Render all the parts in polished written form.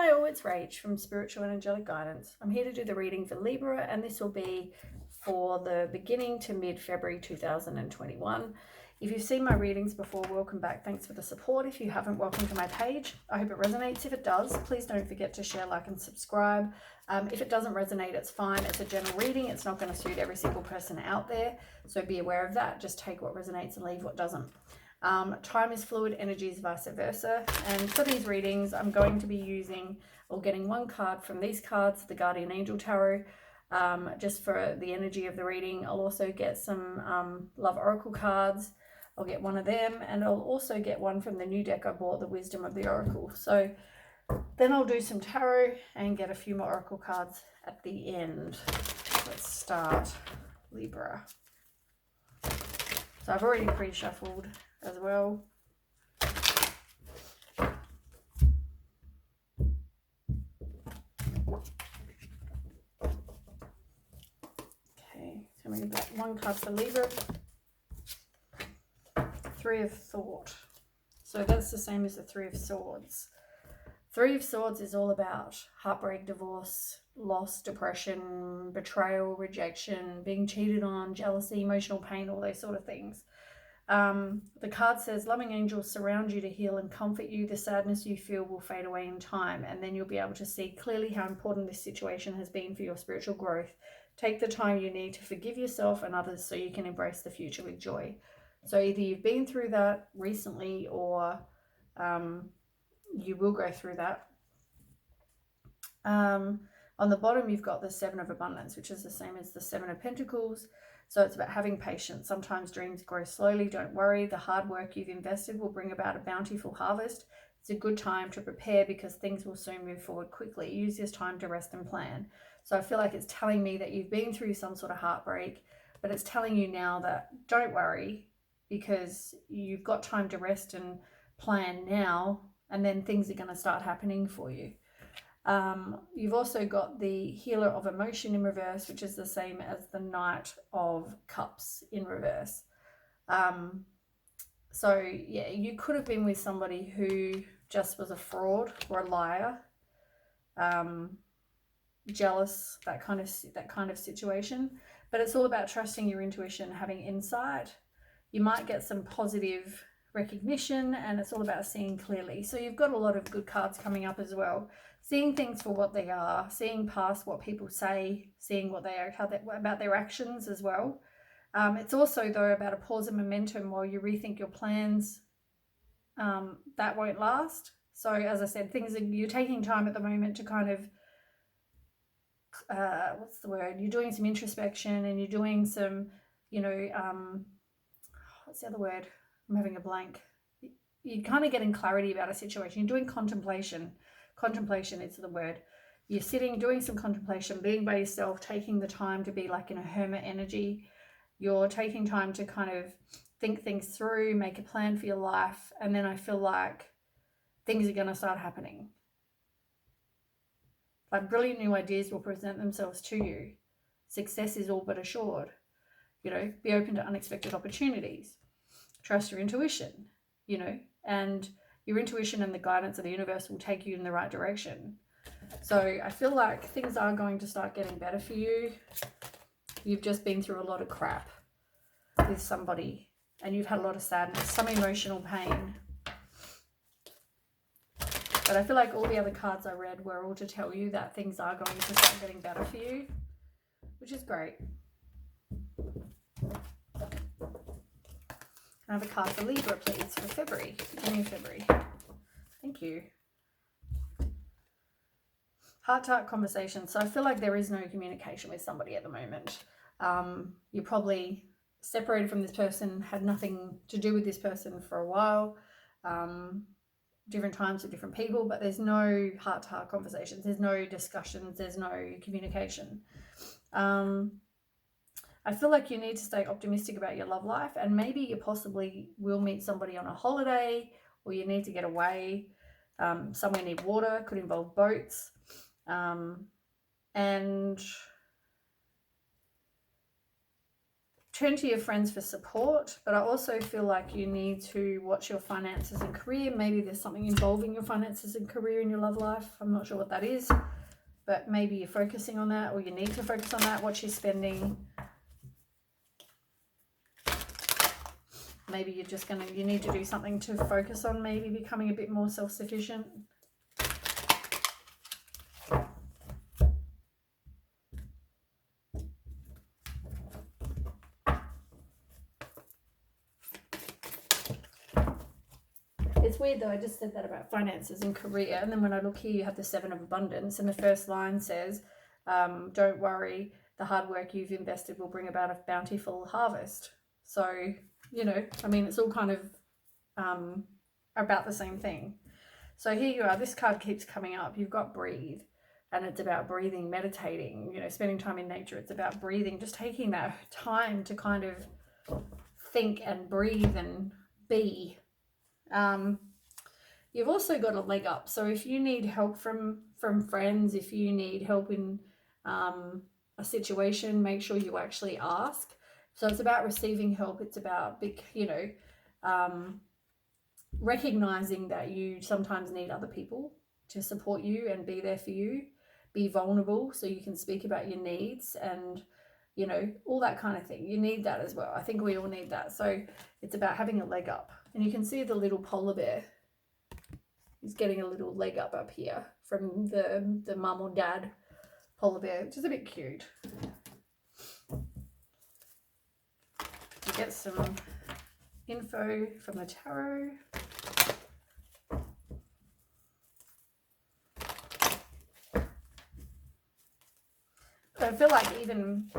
Hi all, it's Rach from Spiritual and Angelic Guidance. I'm here to do the reading for Libra, and this will be for the beginning to mid-February 2021. If you've seen my readings before, welcome back. Thanks for the support. If you haven't, welcome to my page. I hope it resonates. If it does, please don't forget to share, like, and subscribe. If it doesn't resonate, it's fine. It's a general reading. It's not going to suit every single person out there, so be aware of that. Just take what resonates and leave what doesn't. Time is fluid, energy is vice versa. And for these readings, I'm going to be using or getting one card from these cards, the Guardian Angel Tarot, just for the energy of the reading. I'll also get some Love Oracle cards. I'll get one of them, and I'll also get one from the new deck I bought, the Wisdom of the Oracle. So then I'll do some tarot and get a few more Oracle cards at the end. Let's start Libra. So I've already pre-shuffled as well. Okay, so we've got one card for Libra. Three of Thought. So that's the same as the Three of Swords. Three of Swords is all about heartbreak, divorce, loss, depression, betrayal, rejection, being cheated on, jealousy, emotional pain, all those sort of things. The card says, loving angels surround you to heal and comfort you. The sadness you feel will fade away in time, and then you'll be able to see clearly how important this situation has been for your spiritual growth. Take the time you need to forgive yourself and others so you can embrace the future with joy. So either you've been through that recently, or you will go through that. On the bottom, you've got the Seven of Abundance, which is the same as the Seven of Pentacles. So it's about having patience. Sometimes dreams grow slowly. Don't worry. The hard work you've invested will bring about a bountiful harvest. It's a good time to prepare because things will soon move forward quickly. Use this time to rest and plan. So I feel like it's telling me that you've been through some sort of heartbreak, but it's telling you now that don't worry, because you've got time to rest and plan now, and then things are going to start happening for you. You've also got the Healer of Emotion in reverse, which is the same as the Knight of Cups in reverse. So yeah, you could have been with somebody who just was a fraud or a liar, jealous, that kind of situation. But it's all about trusting your intuition, having insight. You might get some positive recognition, and it's all about seeing clearly. So you've got a lot of good cards coming up as well. Seeing things for what they are, seeing past what people say, seeing what they are, about their actions as well. It's also, though, about a pause and momentum while you rethink your plans. That won't last. So as I said, you're taking time at the moment to kind of, what's the word? You're doing some introspection, and you're doing some, what's the other word? I'm having a blank. You're kind of getting clarity about a situation. You're doing contemplation. Contemplation is the word. You're sitting, doing some contemplation, being by yourself, taking the time to be like in a hermit energy. You're taking time to kind of think things through, make a plan for your life, and then I feel like things are going to start happening. Like brilliant new ideas will present themselves to you. Success is all but assured. Be open to unexpected opportunities. Trust your intuition, and your intuition and the guidance of the universe will take you in the right direction. So I feel like things are going to start getting better for you. You've just been through a lot of crap with somebody, and you've had a lot of sadness, some emotional pain. But I feel like all the other cards I read were all to tell you that things are going to start getting better for you, which is great. Another card for Libra, please, for February, beginning of February. Thank you. Heart-to-heart conversation. So I feel like there is no communication with somebody at the moment. You're probably separated from this person, had nothing to do with this person for a while, different times with different people, but there's no heart-to-heart conversations. There's no discussions. There's no communication. I feel like you need to stay optimistic about your love life, and maybe you possibly will meet somebody on a holiday, or you need to get away somewhere near water. Could involve boats, and turn to your friends for support, but I also feel like you need to watch your finances and career. Maybe there's something involving your finances and career in your love life. I'm not sure what that is, but maybe you're focusing on that, or you need to focus on that. Watch your spending. Maybe you're just you need to do something to focus on maybe becoming a bit more self-sufficient. It's weird though, I just said that about finances and career, and then when I look here, you have the 7 of abundance, and the first line says, don't worry, the hard work you've invested will bring about a bountiful harvest. So, you know, I mean, it's all kind of about the same thing. So here you are, this card keeps coming up. You've got breathe, and it's about breathing, meditating, you know, spending time in nature. It's about breathing, just taking that time to kind of think and breathe and be. You've also got a leg up. So if you need help from friends, if you need help in a situation, make sure you actually ask. So it's about receiving help. It's about big, you know, recognizing that you sometimes need other people to support you and be there for you. Be vulnerable so you can speak about your needs and, you know, all that kind of thing. You need that as well. I think we all need that. So it's about having a leg up. And you can see the little polar bear. He's getting a little leg up here from the mum or dad polar bear, which is a bit cute. You get some info from the tarot. I feel like even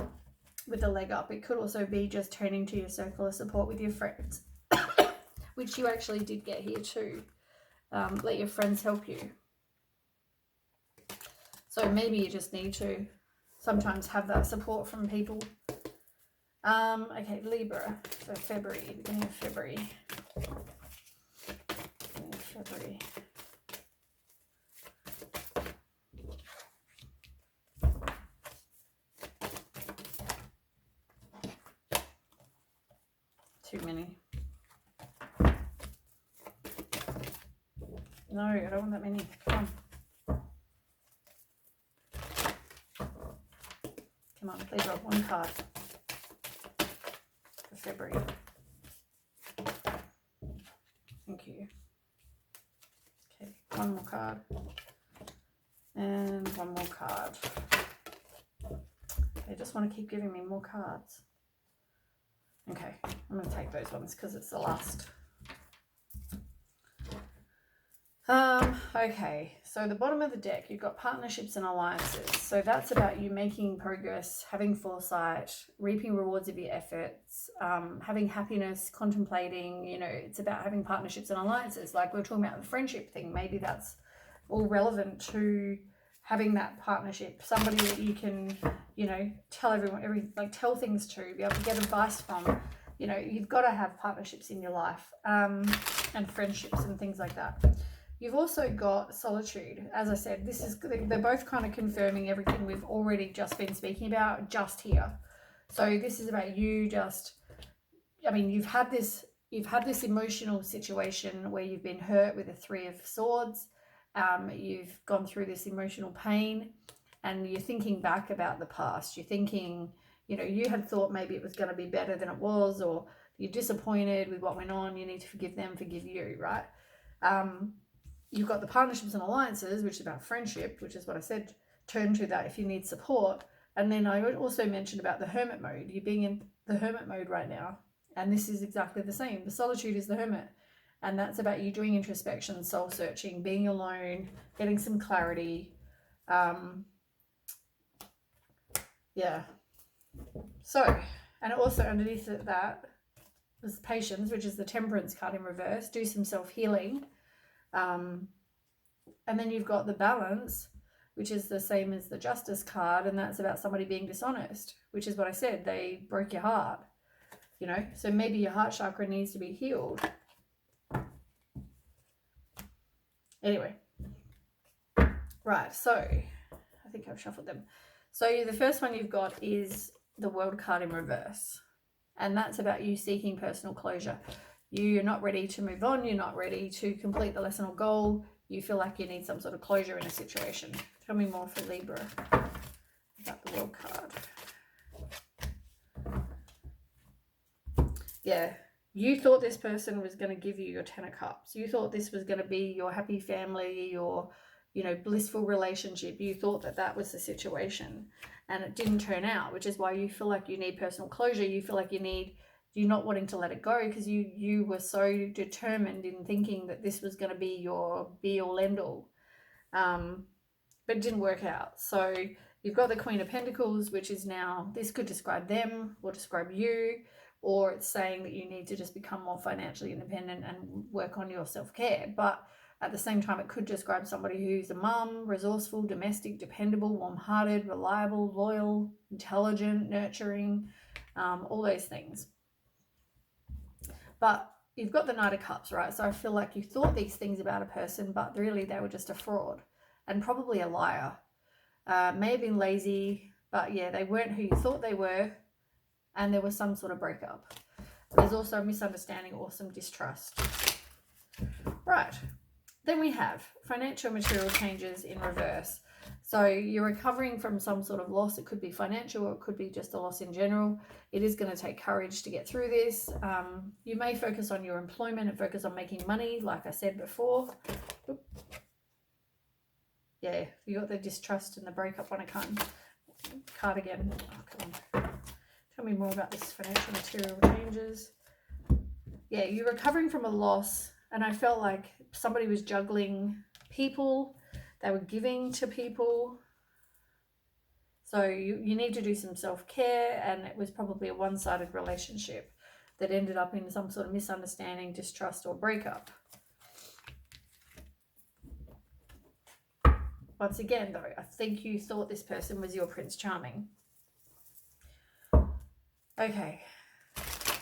with the leg up, it could also be just turning to your circle of support with your friends, which you actually did get here too. Let your friends help you. So maybe you just need to sometimes have that support from people. Okay, Libra for February, beginning of February. Too many. No, I don't want that many. Come on. Come on, please roll one card for February. Thank you. Okay, one more card. And one more card. They just want to keep giving me more cards. Okay, I'm going to take those ones because it's the last. Okay, so the bottom of the deck, you've got partnerships and alliances. So that's about you making progress, having foresight, reaping rewards of your efforts, having happiness, contemplating, you know, it's about having partnerships and alliances. Like we were talking about the friendship thing, maybe that's all relevant to having that partnership, somebody that you can, you know, tell everyone, tell things to, be able to get advice from. You know, you've got to have partnerships in your life, and friendships and things like that. You've also got solitude. As I said, they're both kind of confirming everything we've already just been speaking about just here. So this is about you just, I mean, you've had this emotional situation where you've been hurt with the 3 of Swords. You've gone through this emotional pain and you're thinking back about the past. You're thinking, you know, you had thought maybe it was going to be better than it was, or you're disappointed with what went on. You need to forgive them, forgive you, right? You've got the partnerships and alliances, which is about friendship, which is what I said, turn to that if you need support. And then I also mentioned about the hermit mode. You're being in the hermit mode right now. And this is exactly the same. The solitude is the hermit. And that's about you doing introspection, soul searching, being alone, getting some clarity. Yeah. So, and also underneath that is patience, which is the temperance card in reverse. Do some self-healing. And then you've got the balance, which is the same as the justice card, and that's about somebody being dishonest, which is what I said, they broke your heart, you know, so maybe your heart chakra needs to be healed. Anyway, right, so I think I've shuffled them. So the first one you've got is the World card in reverse. And that's about you seeking personal closure. You're not ready to move on. You're not ready to complete the lesson or goal. You feel like you need some sort of closure in a situation. Tell me more for Libra about the World card. Yeah, you thought this person was going to give you your 10 of Cups. You thought this was going to be your happy family, your, you know, blissful relationship. You thought that that was the situation, and it didn't turn out, which is why you feel like you need personal closure. You feel like you're not wanting to let it go because you were so determined in thinking that this was going to be your be-all, end-all. But it didn't work out. So you've got the Queen of Pentacles, which is now, this could describe them or describe you, or it's saying that you need to just become more financially independent and work on your self-care. But at the same time, it could describe somebody who's a mum, resourceful, domestic, dependable, warm-hearted, reliable, loyal, intelligent, nurturing, all those things. But you've got the Knight of Cups, right? So I feel like you thought these things about a person, but really they were just a fraud and probably a liar. May have been lazy, but yeah, they weren't who you thought they were, and there was some sort of breakup. There's also a misunderstanding or some distrust. Right. Then we have financial material changes in reverse. So you're recovering from some sort of loss. It could be financial, or it could be just a loss in general. It is going to take courage to get through this. You may focus on your employment and focus on making money, like I said before. Oop. Yeah, you got the distrust and the breakup on a card again. Oh, come on. Tell me more about this financial material changes. Yeah, you're recovering from a loss, and I felt like somebody was juggling people. They were giving to people. So you need to do some self-care, and it was probably a one-sided relationship that ended up in some sort of misunderstanding, distrust, or breakup. Once again, though, I think you thought this person was your Prince Charming. Okay.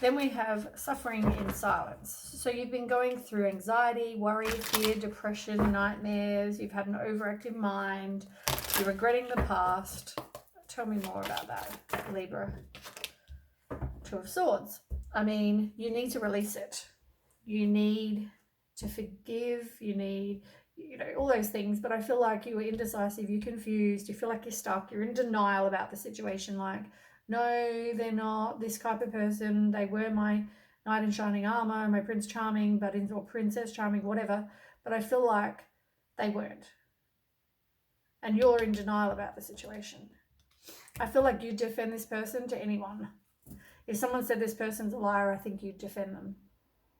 Then we have suffering in silence. So you've been going through anxiety, worry, fear, depression, nightmares. You've had an overactive mind. You're regretting the past. Tell me more about that, Libra. Two of Swords. I mean, you need to release it. You need to forgive. You need, you know, all those things. But I feel like you were indecisive. You're confused. You feel like you're stuck. You're in denial about the situation. Like, no, they're not this type of person. They were my knight in shining armor, my Prince Charming, or Princess Charming, whatever. But I feel like they weren't. And you're in denial about the situation. I feel like you'd defend this person to anyone. If someone said this person's a liar, I think you'd defend them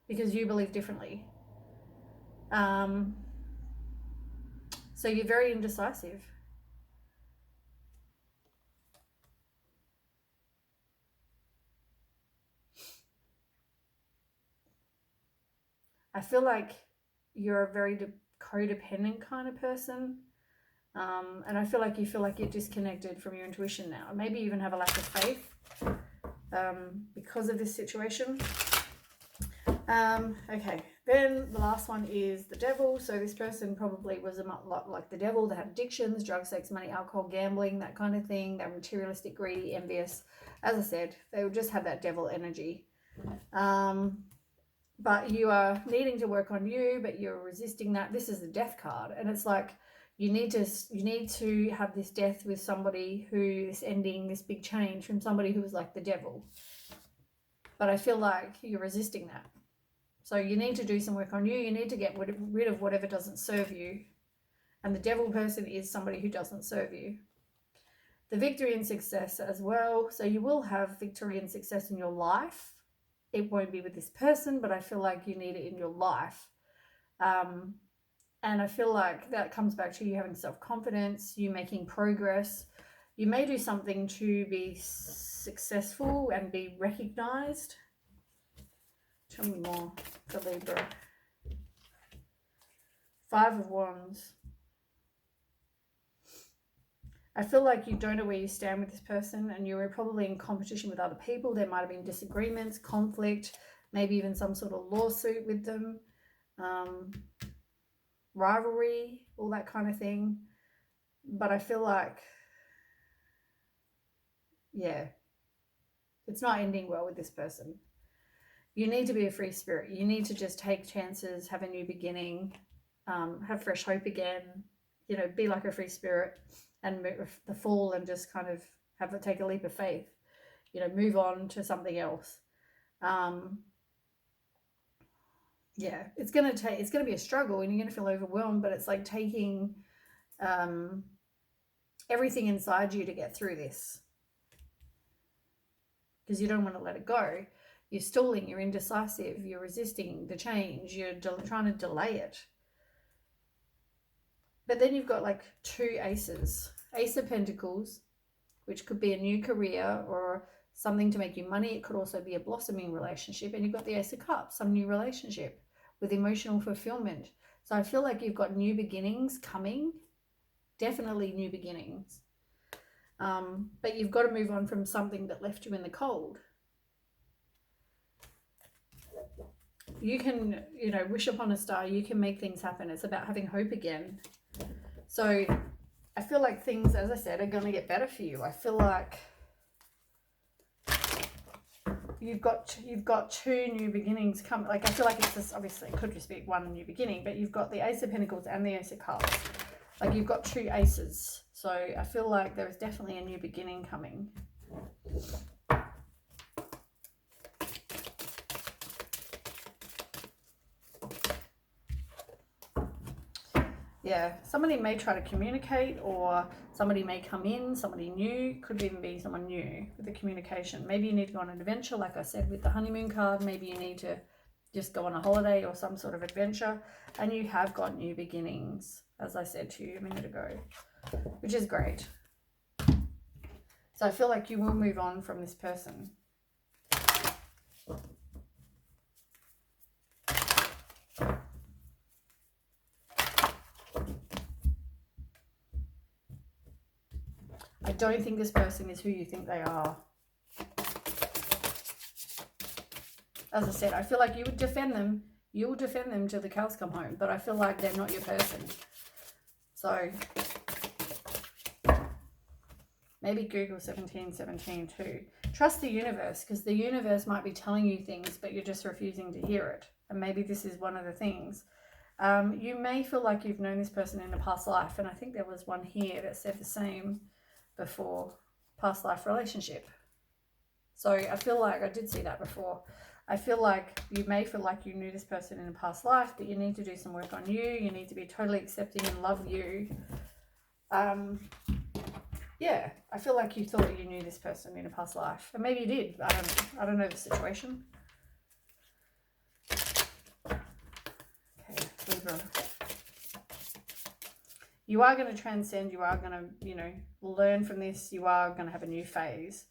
because you believe differently. So you're very indecisive. I feel like you're a very codependent kind of person. And I feel like you're disconnected from your intuition now. Maybe even have a lack of faith because of this situation. Okay, then the last one is the devil. So this person probably was a lot like the devil. They had addictions, drugs, sex, money, alcohol, gambling, that kind of thing. They're materialistic, greedy, envious. As I said, they would just have that devil energy. But you are needing to work on you, but you're resisting that. This is the death card, and it's like you need to have this death with somebody who is ending this big change from somebody who was like the devil. But I feel like you're resisting that. So you need to do some work on you. You need to get rid of whatever doesn't serve you. And the devil person is somebody who doesn't serve you. The victory and success as well. So you will have victory and success in your life. It won't be with this person, but I feel like you need it in your life. And I feel like that comes back to you having self-confidence, you making progress. You may do something to be successful and be recognized. Tell me more for Libra. Five of Wands. I feel like you don't know where you stand with this person, and you're probably in competition with other people. There might have been disagreements, conflict, maybe even some sort of lawsuit with them, rivalry, all that kind of thing. But I feel like, yeah, It's not ending well with this person. You need to be a free spirit. You need to just take chances, have a new beginning, have fresh hope again, you know, be like a free spirit and move the fall and just kind of take a leap of faith, you know, move on to something else. Yeah, it's going to be a struggle and you're going to feel overwhelmed, but it's like taking everything inside you to get through this, because you don't want to let it go. You're stalling, you're indecisive, you're resisting the change, you're trying to delay it. But then you've got like two aces. Ace of Pentacles, which could be a new career or something to make you money. It could also be a blossoming relationship. And you've got the Ace of Cups, some new relationship with emotional fulfillment. So I feel like you've got new beginnings coming. Definitely new beginnings. But you've got to move on from something that left you in the cold. You can, you know, wish upon a star. You can make things happen. It's about having hope again. So I feel like things, as I said, are going to get better for you. I feel like you've got two new beginnings come. Like, I feel like it's just, obviously it could just be one new beginning, but you've got the Ace of Pentacles and the Ace of Cups. Like, you've got two aces. So I feel like there is definitely a new beginning coming. Yeah, somebody may try to communicate, or somebody may come in, somebody new, could even be someone new with the communication. Maybe you need to go on an adventure, like I said with the honeymoon card. Maybe you need to just go on a holiday or some sort of adventure, and you have got new beginnings, as I said to you a minute ago, which is great. So I feel like you will move on from this person. I don't think this person is who you think they are. As I said, I feel like you would defend them. You will defend them till the cows come home, but I feel like they're not your person. So maybe Google 1717 too. Trust the universe, because the universe might be telling you things, but you're just refusing to hear it. And maybe this is one of the things. You may feel like you've known this person in a past life, and I think there was one here that said the same before, past life relationship. So I feel like I did see that before. I feel like you may feel like you knew this person in a past life, but you need to do some work on you. You need to be totally accepting and love you. Yeah, I feel like you thought you knew this person in a past life, and maybe you did. I don't know the situation. Okay, Libra. You are going to transcend. You are going to, you know, learn from this. You are going to have a new phase.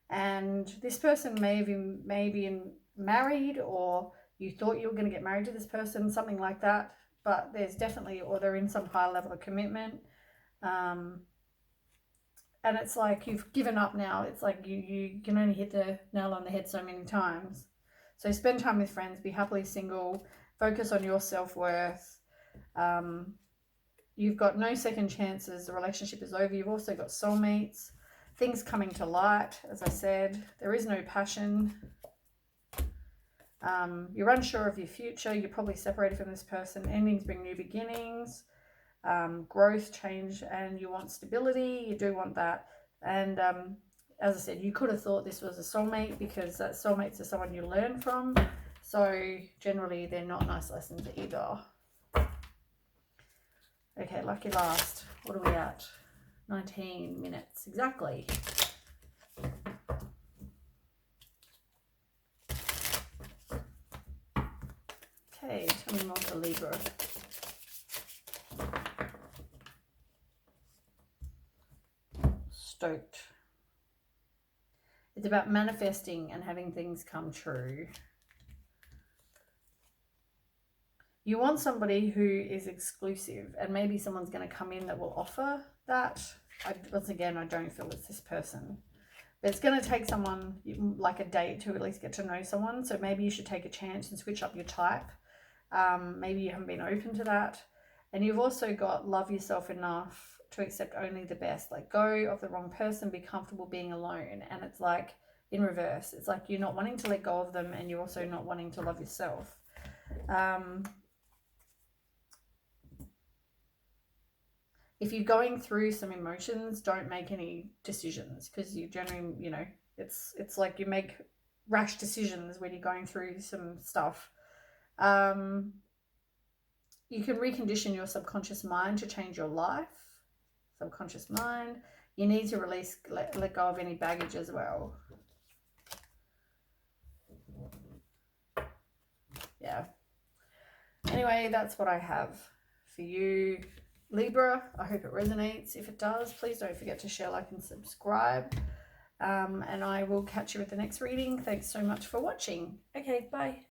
And this person may be married, or you thought you were going to get married to this person, something like that. But there's definitely, or they're in some high level of commitment. And it's like you've given up now. It's like you can only hit the nail on the head so many times. So spend time with friends, be happily single, focus on your self-worth. You've got no second chances. The relationship is over. You've also got soulmates, things coming to light. As I said, there is no passion. You're unsure of your future. You're probably separated from this person. Endings bring new beginnings, growth, change, and you want stability. You do want that. And as I said, you could have thought this was a soulmate, because that soulmates are someone you learn from. So generally, they're not nice lessons either. Okay, lucky last. What are we at? 19 minutes exactly. Okay, tell me more for Libra. Stoked. It's about manifesting and having things come true. You want somebody who is exclusive, and maybe someone's going to come in that will offer that. Once again, I don't feel it's this person. But it's going to take someone like a date to at least get to know someone. So maybe you should take a chance and switch up your type. Maybe you haven't been open to that. And you've also got love yourself enough to accept only the best. Like, go of the wrong person, be comfortable being alone. And it's like in reverse. It's like you're not wanting to let go of them, and you're also not wanting to love yourself. If you're going through some emotions, don't make any decisions, because you generally, you know, it's like you make rash decisions when you're going through some stuff. You can recondition your subconscious mind to change your life. Subconscious mind. You need to release, let go of any baggage as well. Yeah. Anyway, that's what I have for you, Libra. I hope it resonates. If it does, please don't forget to share, like, and subscribe. And I will catch you at the next reading. Thanks so much for watching. Okay, bye.